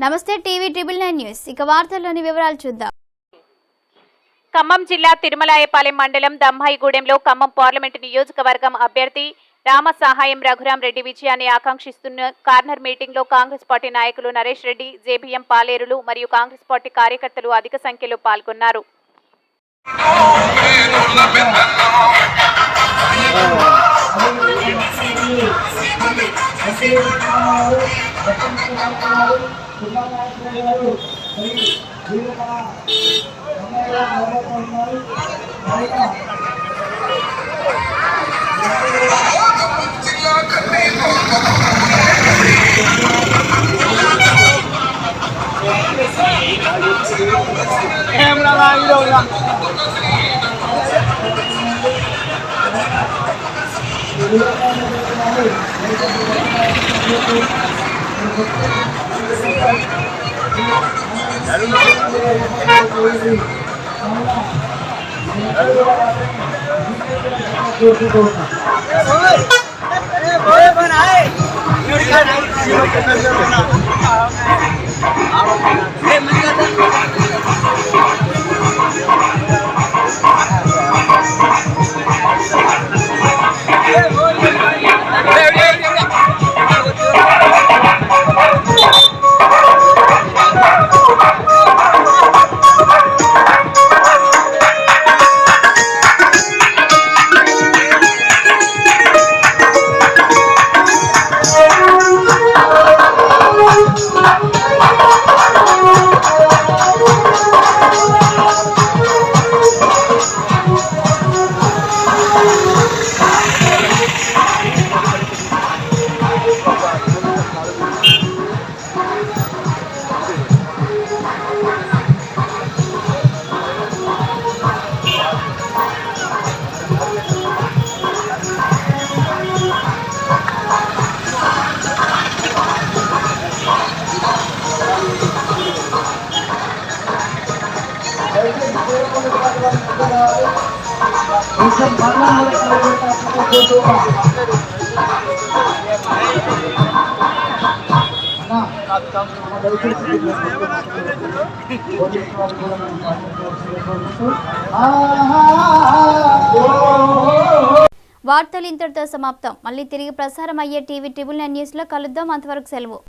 నమస్తే TV triple 9 news ఇక వార్తల్లోని వివరాలు చూద్దాం. ఖమ్మం జిల్లా తిరుమలాయపాలెం మండలం దంభాయిగూడెంలో ఖమ్మం పార్లమెంటు నియోజకవర్గం అభ్యర్థి రామసహాయం రఘురాం రెడ్డి విజయాన్ని ఆకాంక్షిస్తున్న కార్నర్ మీటింగ్ లో కాంగ్రెస్ పార్టీ నాయకులు నరేష్ రెడ్డి, జేబీఎం పాలేరులు మరియు కాంగ్రెస్ పార్టీ కార్యకర్తలు అధిక సంఖ్యలో పాల్గొన్నారు. వార్తలు ఇంతటితో సమాప్తం. మళ్ళీ తిరిగి ప్రసారం అయ్యే టీవీ ట్రిబుల్ 9 న్యూస్ లో కలుద్దాం. అంతవరకు సెలవు.